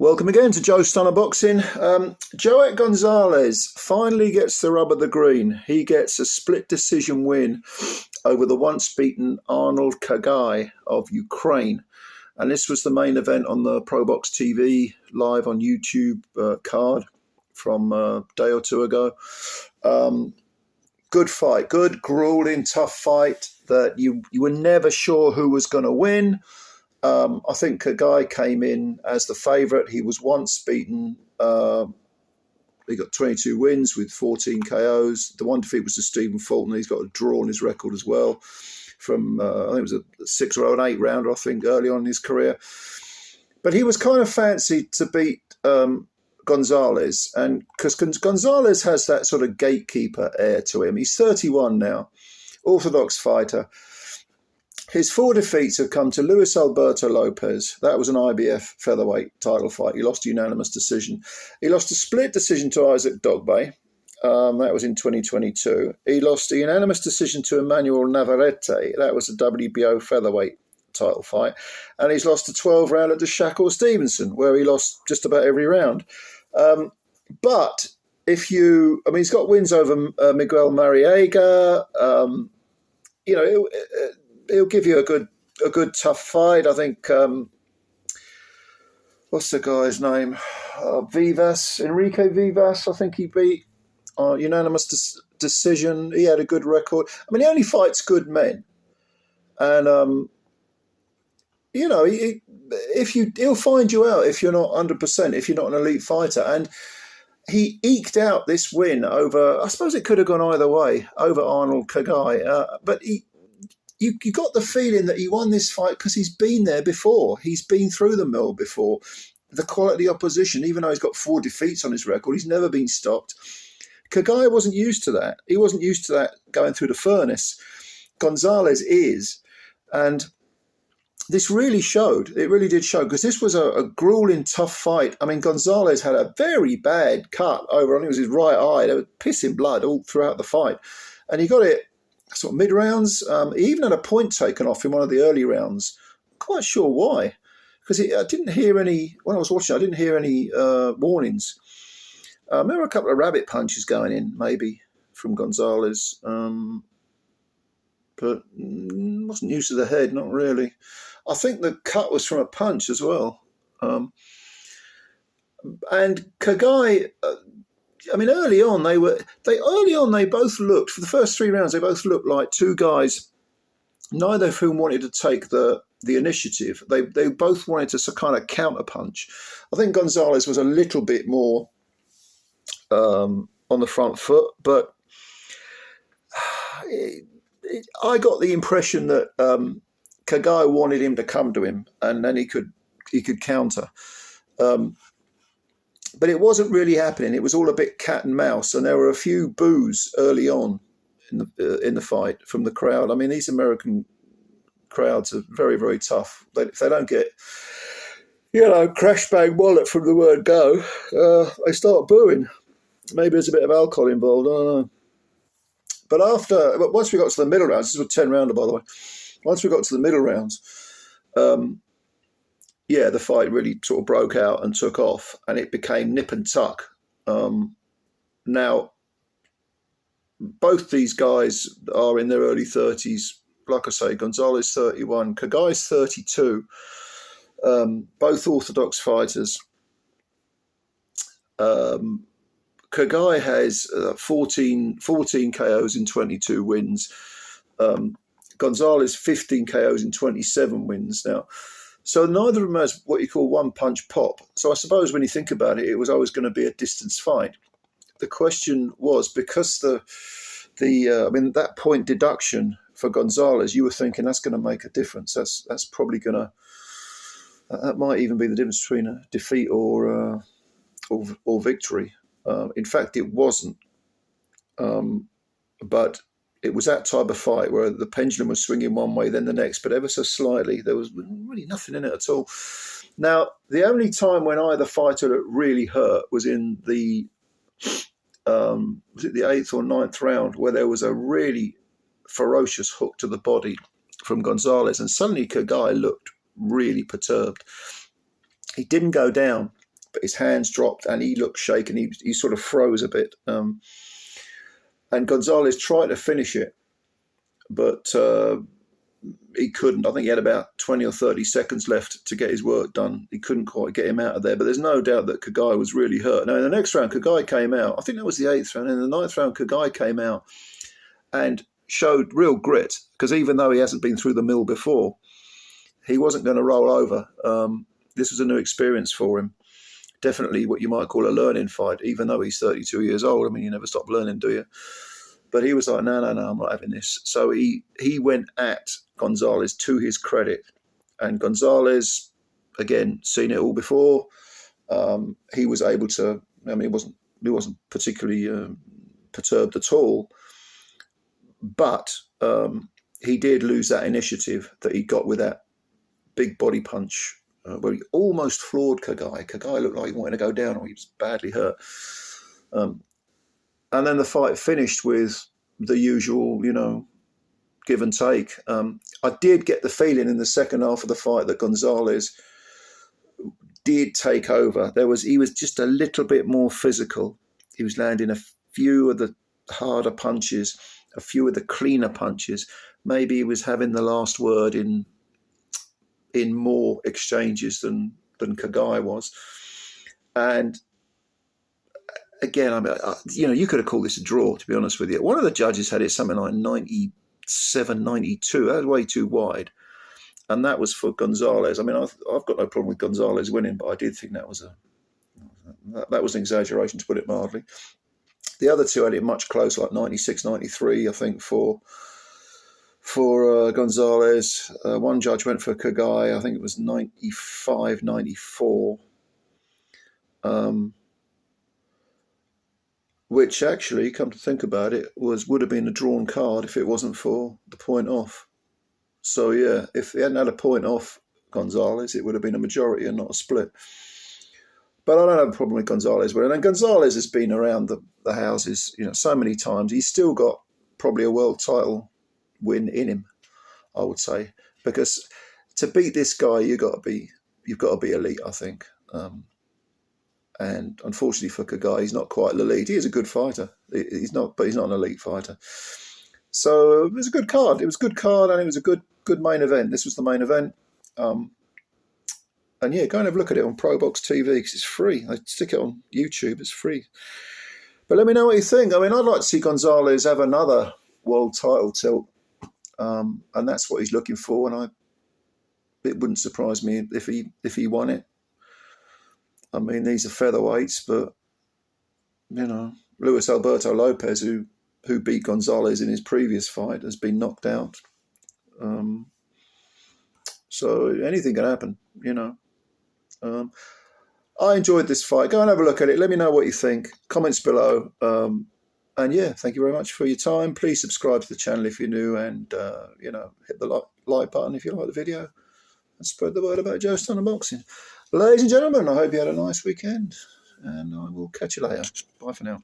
Welcome again to Joe Stunner Boxing. Joet Gonzalez finally gets the rub of the green. He gets a split decision win over the once beaten ARNOLD KHEGAI of Ukraine. And this was the main event on the Pro Box TV live on YouTube card from a day or two ago. Good fight, good, grueling, tough fight that you were never sure who was going to win. I think KHEGAI came in as the favourite. He was once beaten. He got 22 wins with 14 KOs. The one defeat was to Stephen Fulton. He's got a draw on his record as well from, I think it was a 6 or an 8 rounder, I think, early on in his career. But he was kind of fancied to beat Gonzalez, and because Gonzalez has that sort of gatekeeper air to him. He's 31 now, orthodox fighter. His 4 defeats have come to Luis Alberto Lopez. That was an IBF featherweight title fight. He lost a unanimous decision. He lost a split decision to Isaac Dogboe. That was in 2022. He lost a unanimous decision to Emmanuel Navarrete. That was a WBO featherweight title fight. And he's lost a 12-rounder to Shakur Stevenson, where he lost just about every round. But if you, he's got wins over Miguel Marriaga. He'll give you a good tough fight. I think, what's the guy's name? Enrique Vivas, I think he beat unanimous decision. He had a good record. He only fights good men. And, he'll find you out if you're not 100%, if you're not an elite fighter. And he eked out this win over, I suppose it could have gone either way, over ARNOLD KHEGAI. But you got the feeling that he won this fight because he's been there before. He's been through the mill before. The quality opposition, even though he's got 4 defeats on his record, he's never been stopped. KHEGAI wasn't used to that. He wasn't used to that going through the furnace. Gonzalez is. And this really showed. It really did show, because this was a grueling, tough fight. Gonzalez had a very bad cut over, I think it was his right eye. There was pissing blood all throughout the fight. And he got it sort of mid-rounds. He even had a point taken off in one of the early rounds. I'm quite sure why. Because I didn't hear any, when I was watching, I didn't hear any warnings. There were a couple of rabbit punches going in, maybe, from Gonzalez. But wasn't used to the head, not really. I think the cut was from a punch as well. And KHEGAI, early on they both looked, for the first 3 rounds, they both looked like two guys, neither of whom wanted to take the initiative. They both wanted to kind of counter punch. I think Gonzalez was a little bit more on the front foot, but I got the impression that KHEGAI wanted him to come to him, and then he could counter. But it wasn't really happening. It was all a bit cat and mouse, and there were a few boos early on in the fight from the crowd. These American crowds are very, very tough. If they don't get, crash bang wallet from the word go, they start booing. Maybe there's a bit of alcohol involved. I don't know. But once we got to the middle rounds, this was a 10-rounder, by the way. Once we got to the middle rounds, the fight really sort of broke out and took off, and it became nip and tuck. Now, both these guys are in their early 30s. Like I say, Gonzalez 31, KHEGAI's 32. Both orthodox fighters. KHEGAI has 14 KOs in 22 wins. Gonzalez 15 KOs in 27 wins now. So neither of them has what you call one-punch pop. So I suppose when you think about it, it was always going to be a distance fight. The question was, because that point deduction for Gonzalez, you were thinking that's going to make a difference. That's probably going to, that might even be the difference between a defeat or victory. In fact, it wasn't. But it was that type of fight where the pendulum was swinging one way, then the next, but ever so slightly. There was really nothing in it at all. Now, the only time when either fighter really hurt was in the was it the 8th or 9th round, where there was a really ferocious hook to the body from Gonzalez, and suddenly KHEGAI looked really perturbed. He didn't go down. but his hands dropped and he looked shaken. He sort of froze a bit. And Gonzalez tried to finish it, but he couldn't. I think he had about 20 or 30 seconds left to get his work done. He couldn't quite get him out of there. But there's no doubt that KHEGAI was really hurt. Now, in the next round, KHEGAI came out. I think that was the 8th round. In the 9th round, KHEGAI came out and showed real grit, because even though he hasn't been through the mill before, he wasn't going to roll over. This was a new experience for him. Definitely what you might call a learning fight, even though he's 32 years old. I mean, you never stop learning, do you? But he was like, no, I'm not having this. So he went at Gonzalez, to his credit. And Gonzalez, again, seen it all before. He was able to, I mean, he wasn't particularly perturbed at all. But he did lose that initiative that he got with that big body punch, where he almost floored KHEGAI. KHEGAI looked like he wanted to go down, or he was badly hurt. And then the fight finished with the usual, give and take. I did get the feeling in the second half of the fight that Gonzalez did take over. He was just a little bit more physical. He was landing a few of the harder punches, a few of the cleaner punches. Maybe he was having the last word in more exchanges than KHEGAI was. And again, I mean, you could have called this a draw, to be honest with you. One of the judges had it something like 97, 92. That was way too wide. And that was for Gonzalez. I mean, I've got no problem with Gonzalez winning, but I did think that was an exaggeration, to put it mildly. The other two had it much closer, like 96, 93, I think, for Gonzalez. One judge went for KHEGAI. I think it was 95, 94. Which actually, come to think about it, would have been a drawn card if it wasn't for the point off. So yeah, if he hadn't had a point off Gonzalez, it would have been a majority and not a split. But I don't have a problem with Gonzalez winning. And Gonzalez has been around the houses, so many times. He's still got probably a world title win in him, I would say, because to beat this guy, you've got to be elite, I think. And unfortunately for KHEGAI, he's not quite elite. He is a good fighter. He's not an elite fighter. So it was a good card. It was a good card, and it was a good main event. This was the main event. And yeah, go and have a look at it on ProBox TV, because it's free. I stick it on YouTube. It's free. But let me know what you think. I mean, I'd like to see Gonzalez have another world title tilt, and that's what he's looking for. And it wouldn't surprise me if he won it. I mean, these are featherweights, but Luis Alberto Lopez, who beat Gonzalez in his previous fight, has been knocked out. So anything can happen, I enjoyed this fight. Go and have a look at it. Let me know what you think. Comments below. And yeah, thank you very much for your time. Please subscribe to the channel if you're new, and hit the like button if you like the video, and spread the word about Joet Unboxing. Ladies and gentlemen, I hope you had a nice weekend, and I will catch you later. Bye for now.